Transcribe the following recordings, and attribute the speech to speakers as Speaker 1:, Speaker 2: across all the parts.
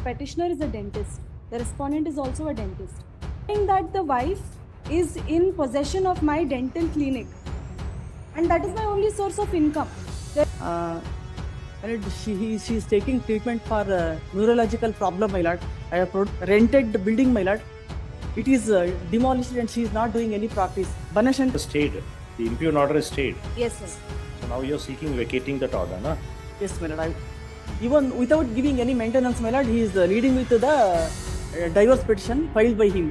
Speaker 1: petitioner is a dentist. The respondent is also a dentist. Saying that the wife is in possession of my dental clinic, and that is my only source of income.
Speaker 2: And she is taking treatment for neurological problem, my lord. I have rented the building, my lord. It is demolished and she is not doing any practice. Banashan
Speaker 3: Stayed. The impugned order is stayed.
Speaker 1: Yes, sir.
Speaker 3: So now you're seeking vacating that order, na?
Speaker 2: Yes, my lord. Even without giving any maintenance, my lord, he is leading with the divorce petition filed by him.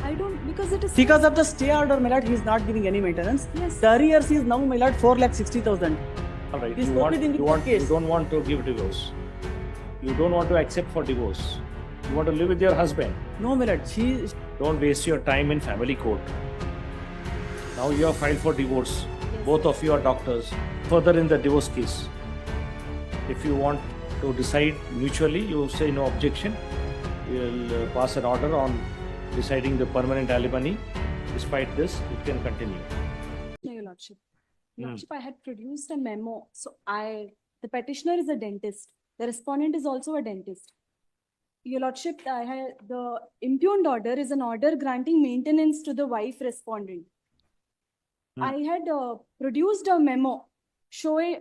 Speaker 1: I don't, because it is
Speaker 2: Because of the stay order, my lord, he is not giving any maintenance.
Speaker 1: Yes.
Speaker 2: The arrears is now, my lord, 4,60,000.
Speaker 3: All right.
Speaker 2: He's
Speaker 3: You
Speaker 2: forfeiting the case.
Speaker 3: don't want to give divorce. You don't want to accept for divorce. You want to live with your husband.
Speaker 2: No, my lord, she.
Speaker 3: Don't waste your time in family court. Now you have filed for divorce.
Speaker 1: Yes.
Speaker 3: Both of you are doctors. Further in the divorce case, if you want to decide mutually, you say no objection. You'll pass an order on deciding the permanent alimony. Despite this, it can continue.
Speaker 1: No, Your Lordship. Lordship, I had produced a memo. So the petitioner is a dentist. The respondent is also a dentist. Your Lordship, the impugned order is an order granting maintenance to the wife respondent. I had produced a memo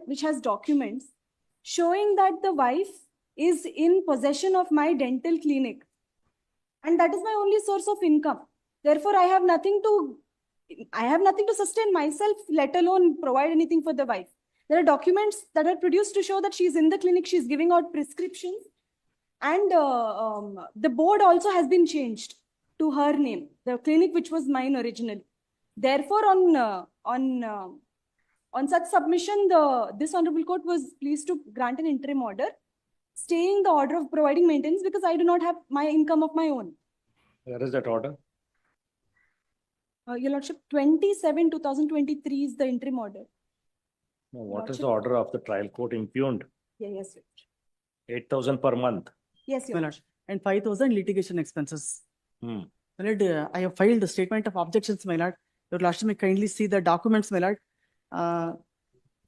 Speaker 1: which has documents showing that the wife is in possession of my dental clinic, and that is my only source of income. Therefore, I have nothing to sustain myself, let alone provide anything for the wife. There are documents that are produced to show that she's in the clinic, she's giving out prescriptions, and the board also has been changed to her name, the clinic which was mine originally. Therefore, on such submission, this honorable court was pleased to grant an interim order, staying the order of providing maintenance because I do not have my income of my own.
Speaker 3: Where is that order?
Speaker 1: Your Lordship, 27/2023 is the interim order.
Speaker 3: No, what is the order of the trial court impugned?
Speaker 1: Yeah, yes, Your Lordship.
Speaker 3: 8,000 per month.
Speaker 1: Yes, Your
Speaker 2: My lord,
Speaker 1: Lordship.
Speaker 2: and 5,000 litigation expenses.
Speaker 3: Hmm.
Speaker 2: My lord, I have filed a statement of objections, my lord. Your lordship may kindly see the documents, my lord. My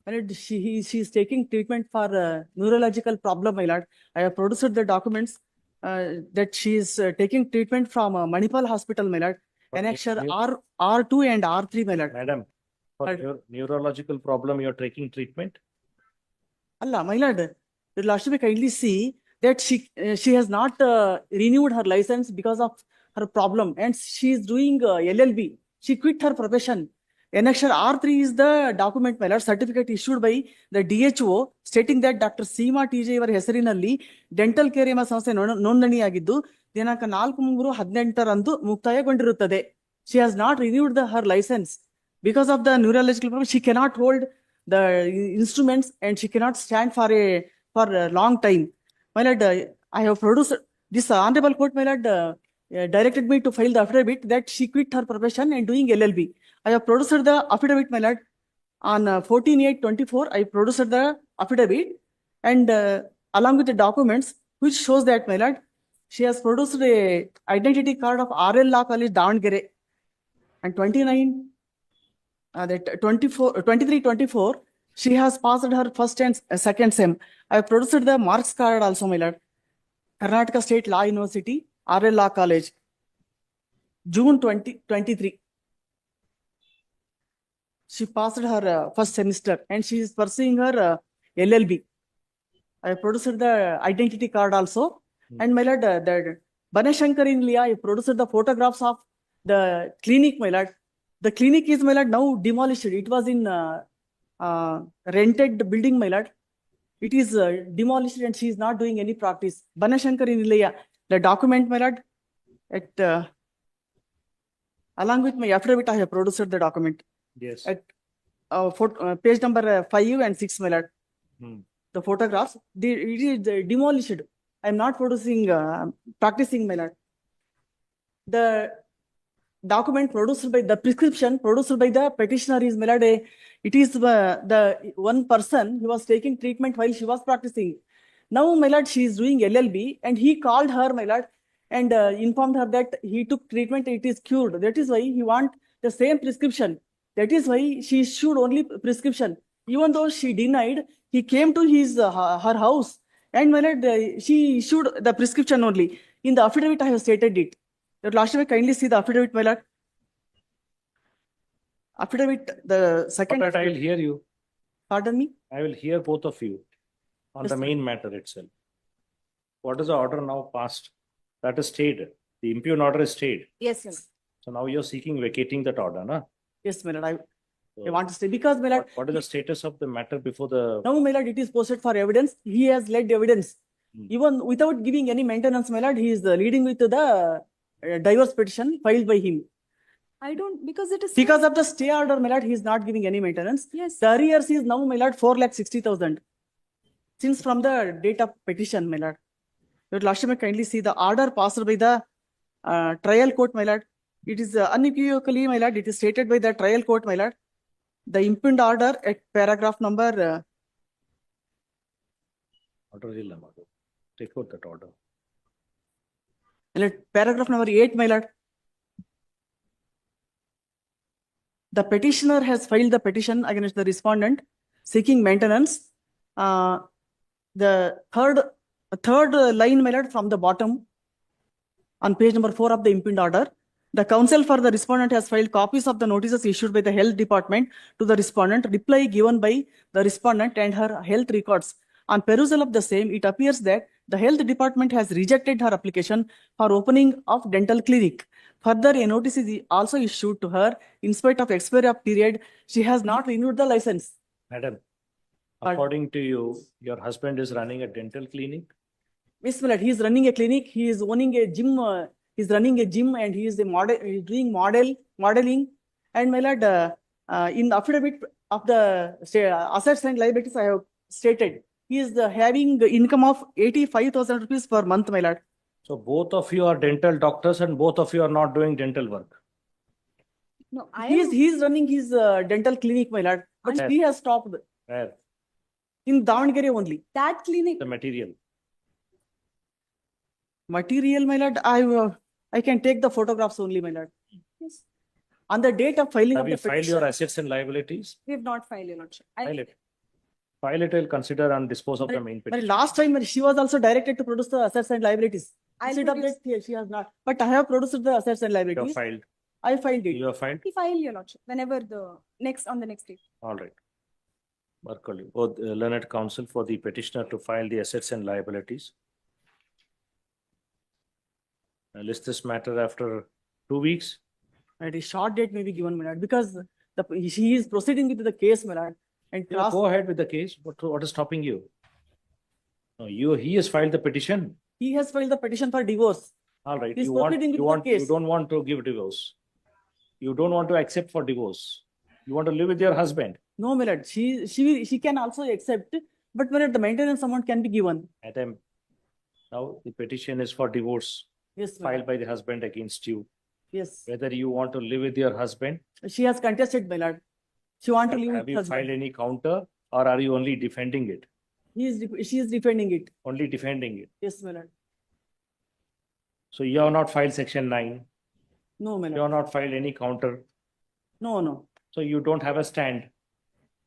Speaker 2: lord, she is taking treatment for neurological problem, my lord. I have produced the documents that she is taking treatment from Manipal Hospital, my lord. Annexure R2 and R3, my lord.
Speaker 3: Madam, for your neurological problem, you're taking treatment?
Speaker 2: Allah, my lord, your lordship may kindly see that she has not renewed her license because of her problem, and she is doing LLB. She quit her profession. Annexure R3 is the document, my lord, certificate issued by the DHO stating that Dr. Seema TJ ಇವರ ಹೆಸರಿನಲ್ಲಿ dental care ಎಂಬ ಸಂಸ್ಥೆ ನೋಂದಣಿಯಾಗಿದ್ದು ದಿನಾಂಕ 4/3/18 ಮುಕ್ತಾಯಗೊಂಡಿರುತ್ತದೆ. She has not renewed her license because of the neurological problem. She cannot hold the instruments and she cannot stand for a long time. My lord, I have produced this honorable court, my lord, directed me to file the affidavit that she quit her profession and doing LLB. I have produced the affidavit, my lord, on 14/8/24. I produced the affidavit and along with the documents which shows that, my lord, she has produced a identity card of RL Law College, Davangere, and 23/24, she has passed her first and second sem. I have produced the marks card also, my lord. Karnataka State Law University, RL Law College, June 2023. She passed her first semester and she is pursuing her LLB. I have produced the identity card also. And my lord, the Banashankar in Leah, I produced the photographs of the clinic, my lord. The clinic is, my lord, now demolished. It was in rented building, my lord. It is demolished and she is not doing any practice. Banashankar in Leah, the document, my lord, along with my affidavit, I have produced the document.
Speaker 3: Yes.
Speaker 2: At page number 5 and 6, my lord. The photographs, it is demolished. I am not practicing, my lord. The document produced by the prescription produced by the petitioner is, my lord, it is the one person who was taking treatment while she was practicing. Now, my lord, she is doing LLB and he called her, my lord, and informed her that he took treatment, it is cured. That is why he want the same prescription. That is why she issued only prescription. Even though she denied, he came to her house And my lord, she issued the prescription only. In the affidavit, I have stated it. Your lordship, kindly see the affidavit, my lord. Affidavit, the second.
Speaker 3: But I will hear you.
Speaker 2: Pardon me?
Speaker 3: I will hear both of you on
Speaker 2: Yes,
Speaker 3: the
Speaker 2: sir.
Speaker 3: main matter itself. What is the order now passed? That is stayed. The impugned order is stayed.
Speaker 1: Yes, sir.
Speaker 3: So now you're seeking vacating that order, na?
Speaker 2: Yes, my lord. I
Speaker 3: So
Speaker 2: want to stay because, my lord,
Speaker 3: what is the status of the matter before the?
Speaker 2: now, my lord, it is posted for evidence. He has led evidence.
Speaker 3: Hmm.
Speaker 2: Even without giving any maintenance, my lord, he is leading with the divorce petition filed by him.
Speaker 1: I don't, because it is.
Speaker 2: Because of the stay order, my lord, he is not giving any maintenance.
Speaker 1: Yes.
Speaker 2: The arrears is now, my lord, 4,60,000. Since from the date of petition, my lord. Your lordship may kindly see the order passed by the trial court, my lord. It is unequivocally, my lord, it is stated by the trial court, my lord. The impugned order at paragraph number
Speaker 3: Order is Madhu. Take out that order.
Speaker 2: paragraph number 8, my lord. The petitioner has filed the petition against the respondent seeking maintenance. The third line, my lord, from the bottom on page number 4 of the impugned order. The counsel for the respondent has filed copies of the notices issued by the health department to the respondent, reply given by the respondent and her health records. On perusal of the same, it appears that the health department has rejected her application for opening of dental clinic. Further, a notice is also issued to her. In spite of expiry of period, she has not renewed the license.
Speaker 3: Madam,
Speaker 2: Pardon?
Speaker 3: according to you, your husband is running a dental clinic?
Speaker 2: Miss Millard, he is running a clinic. He is owning a gym. He is running a gym, and he is a model. He is doing modeling. And my lord, in the affidavit of the assets and liabilities, I have stated he is having income of 85,000 rupees per month, my lord.
Speaker 3: So both of you are dental doctors and both of you are not doing dental work.
Speaker 1: No, I
Speaker 2: He
Speaker 1: am.
Speaker 2: is running his dental clinic, my lord. But
Speaker 3: Yes.
Speaker 2: he has stopped
Speaker 3: Where?
Speaker 2: in Davangere only.
Speaker 1: That clinic.
Speaker 3: The material.
Speaker 2: Material, my lord. I can take the photographs only, my lord.
Speaker 1: Yes.
Speaker 2: On the date of filing
Speaker 3: Have
Speaker 2: of
Speaker 3: you
Speaker 2: the
Speaker 3: filed
Speaker 2: petition,
Speaker 3: your assets and liabilities?
Speaker 1: We have not filed, Your Lordship.
Speaker 3: File it. File it, will consider and dispose of the main
Speaker 2: but
Speaker 3: petition.
Speaker 2: last time she was also directed to produce the assets and liabilities.
Speaker 1: I'll
Speaker 2: Instead of
Speaker 1: produce-
Speaker 2: that, she has not. But I have produced the assets and
Speaker 3: You have
Speaker 2: liabilities.
Speaker 3: filed.
Speaker 2: I filed it.
Speaker 3: You have filed?
Speaker 1: We file, Your Lordship, whenever on the next date.
Speaker 3: All right. Barkali, both learned counsel for the petitioner to file the assets and liabilities. List this matter after 2 weeks.
Speaker 2: And a short date may be given, my lord, because she is proceeding with the case, my lord. And
Speaker 3: Yeah,
Speaker 2: cross,
Speaker 3: go ahead with the case. What is stopping you? No, he has filed the petition.
Speaker 2: he has filed the petition for divorce.
Speaker 3: All right.
Speaker 2: He's
Speaker 3: You want,
Speaker 2: proceeding with
Speaker 3: you
Speaker 2: the
Speaker 3: want, you
Speaker 2: case.
Speaker 3: don't want to give divorce. You don't want to accept for divorce. You want to live with your husband.
Speaker 2: No, my lord. She can also accept, but my lord, the maintenance amount can be given.
Speaker 3: Madam, now the petition is for divorce
Speaker 2: Yes, my
Speaker 3: filed
Speaker 2: lord.
Speaker 3: by the husband against you.
Speaker 2: Yes.
Speaker 3: Whether you want to live with your husband,
Speaker 2: She has contested, my lord. She want to live
Speaker 3: have
Speaker 2: with
Speaker 3: you
Speaker 2: husband.
Speaker 3: filed any counter or are you only defending it?
Speaker 2: She is defending it.
Speaker 3: Only defending it.
Speaker 2: Yes, my lord.
Speaker 3: So you have not filed section 9.
Speaker 2: No, my
Speaker 3: You
Speaker 2: lord.
Speaker 3: have not filed any counter.
Speaker 2: No.
Speaker 3: So you don't have a stand.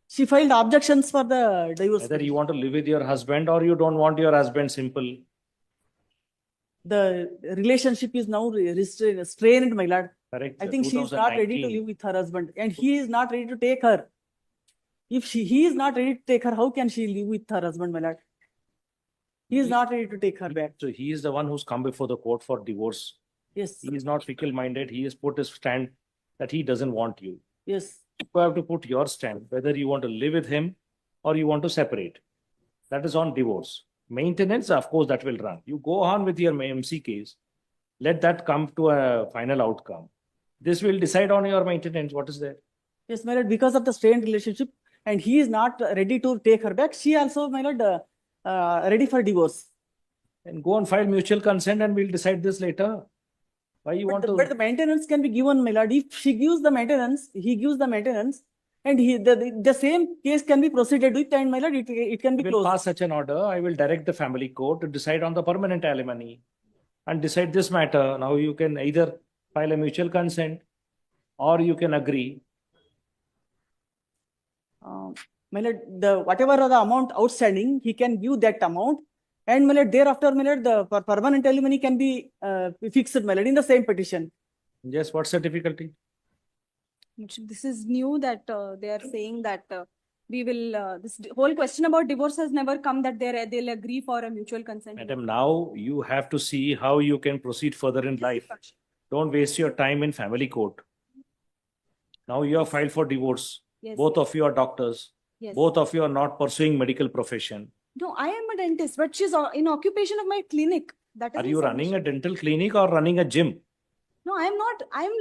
Speaker 2: She filed objections for the divorce.
Speaker 3: Whether you want to live with your husband or you don't want your husband, simple.
Speaker 2: The relationship is now strained, my lord.
Speaker 3: Correct.
Speaker 2: I think she is not ready to
Speaker 3: 2019.
Speaker 2: live with her husband, and he is not ready to take her. If he is not ready to take her, how can she live with her husband, my lord? He is not ready to take her back.
Speaker 3: So he is the one who's come before the court for divorce.
Speaker 2: Yes,
Speaker 3: He is not fickle-minded. He has put his stand that he doesn't want you.
Speaker 2: yes.
Speaker 3: You have to put your stand, whether you want to live with him or you want to separate. That is on divorce. Maintenance, of course, that will run. You go on with your MC case. Let that come to a final outcome. This will decide on your maintenance. What is there?
Speaker 2: Yes, my lord, because of the strained relationship, and he is not ready to take her back, she also, my lord, ready for divorce.
Speaker 3: And go and file mutual consent and we'll decide this later. Why you want
Speaker 2: But
Speaker 3: to?
Speaker 2: the maintenance can be given, my lord. If she gives the maintenance, he gives the maintenance, and the same case can be proceeded with, and my lord, it can be
Speaker 3: We will
Speaker 2: closed.
Speaker 3: pass such an order. I will direct the family court to decide on the permanent alimony and decide this matter. Now you can either file a mutual consent or you can agree.
Speaker 2: My lord, whatever the amount outstanding, he can give that amount. And my lord, thereafter, my lord, the permanent alimony can be fixed, my lord, in the same petition.
Speaker 3: Yes, what's the difficulty?
Speaker 1: Lordship, this is new that they are saying that we will, this whole question about divorce has never come, that they'll agree for a mutual consent.
Speaker 3: Madam, now you have to see how you can proceed further in life. Don't waste your time in family court. Now you have filed for divorce.
Speaker 1: Yes.
Speaker 3: Both of you are doctors.
Speaker 1: Yes.
Speaker 3: Both of you are not pursuing medical profession.
Speaker 1: No, I am a dentist, but she's in occupation of my clinic. That is
Speaker 3: Are
Speaker 1: my
Speaker 3: you running a dental clinic or running a gym?
Speaker 1: No, I am not. I am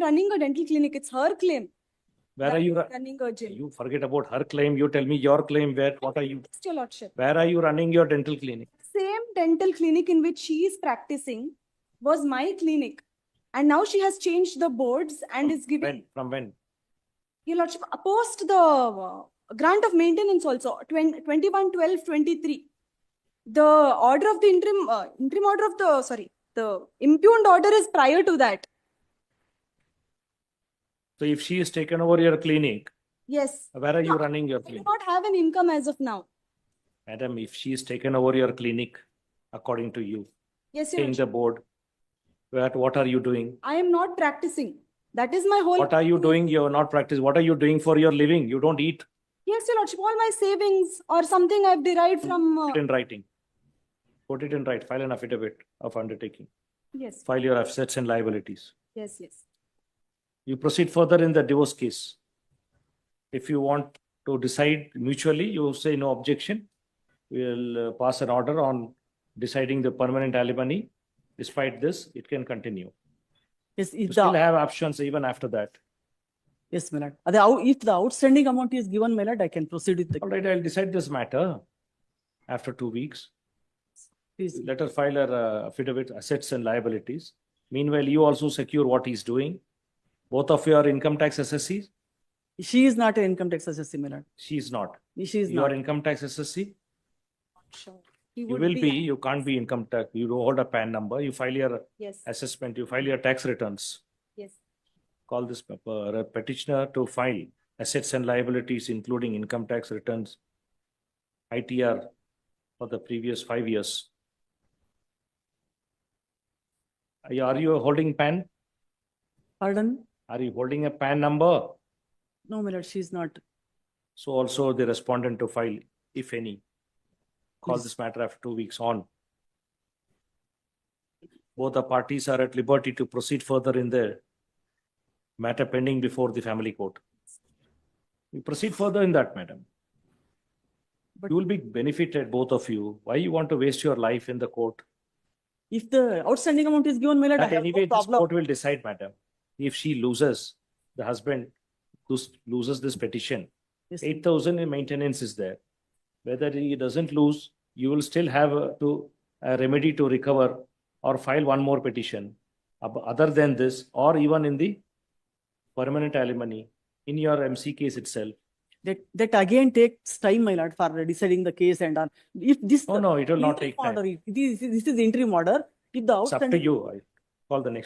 Speaker 1: running a dental clinic. It's her claim.
Speaker 3: Where
Speaker 1: that
Speaker 3: are you?
Speaker 1: I'm running a gym.
Speaker 3: You forget about her claim. You tell me your claim. What are you?
Speaker 1: Your Lordship.
Speaker 3: Where are you running your dental clinic?
Speaker 1: Same dental clinic in which she is practicing was my clinic. And now she has changed the boards and is giving.
Speaker 3: When? From when?
Speaker 1: Your Lordship, post the grant of maintenance also, 21/12/23. The order of the interim order of the impugned order is prior to that.
Speaker 3: So if she is taken over your clinic,
Speaker 1: Yes.
Speaker 3: where are you
Speaker 1: No,
Speaker 3: running your
Speaker 1: I do
Speaker 3: clinic?
Speaker 1: not have an income as of now.
Speaker 3: Madam, if she is taken over your clinic, according to you,
Speaker 1: Yes, Your
Speaker 3: saying
Speaker 1: Lordship.
Speaker 3: the board, what are you doing?
Speaker 1: I am not practicing. That is my whole.
Speaker 3: What are you doing? You're not practicing. What are you doing for your living? You don't eat.
Speaker 1: Yes, Your Lordship. All my savings or something I've derived from.
Speaker 3: Put it in writing. Put it in writing. File an affidavit of undertaking.
Speaker 1: Yes.
Speaker 3: File your assets and liabilities.
Speaker 1: Yes. Yes.
Speaker 3: You proceed further in the divorce case. If you want to decide mutually, you say no objection. We'll pass an order on deciding the permanent alimony. Despite this, it can continue.
Speaker 2: Yes,
Speaker 3: You
Speaker 2: if
Speaker 3: still
Speaker 2: the,
Speaker 3: have options even after that.
Speaker 2: yes, my lord. If the outstanding amount is given, my lord, I can proceed with the.
Speaker 3: All right, I'll decide this matter after 2 weeks.
Speaker 2: Please.
Speaker 3: Let her file her affidavit, assets and liabilities. Meanwhile, you also secure what he's doing. Both of you are income tax assessees.
Speaker 2: She is not an income tax assessee, my lord.
Speaker 3: She is not.
Speaker 2: She is
Speaker 3: You
Speaker 2: not.
Speaker 3: are income tax assessee.
Speaker 1: Sure. He
Speaker 3: You
Speaker 1: would
Speaker 3: will be. You can't be income tax. You don't hold a PAN number. You file your
Speaker 1: Yes.
Speaker 3: assessment. You file your tax returns.
Speaker 1: Yes.
Speaker 3: Call this petitioner to file assets and liabilities, including income tax returns, ITR for the previous 5 years. Are you holding PAN?
Speaker 2: Pardon?
Speaker 3: Are you holding a PAN number?
Speaker 2: No, my lord, she is not.
Speaker 3: So also the respondent to file, if any. Call
Speaker 2: Yes.
Speaker 3: this matter after 2 weeks on. Both the parties are at liberty to proceed further in the matter pending before the family court. You proceed further in that, madam.
Speaker 2: But-
Speaker 3: You will be benefited, both of you. Why you want to waste your life in the court?
Speaker 2: If the outstanding amount is given, my lord, I
Speaker 3: But
Speaker 2: have
Speaker 3: anyway,
Speaker 2: no
Speaker 3: this
Speaker 2: problem.
Speaker 3: court will decide, madam. If she loses, the husband loses this petition,
Speaker 2: Yes.
Speaker 3: 8,000 in maintenance is there. Whether he doesn't lose, you will still have a remedy to recover or file one more petition. Other than this, or even in the permanent alimony, in your MC case itself.
Speaker 2: That again takes time, my lord, for deciding the case and all. If this.
Speaker 3: Oh, no, it will not
Speaker 2: interim
Speaker 3: take time.
Speaker 2: order, this is the interim order. If the
Speaker 3: It's up to
Speaker 2: outstanding.
Speaker 3: you. I call the next.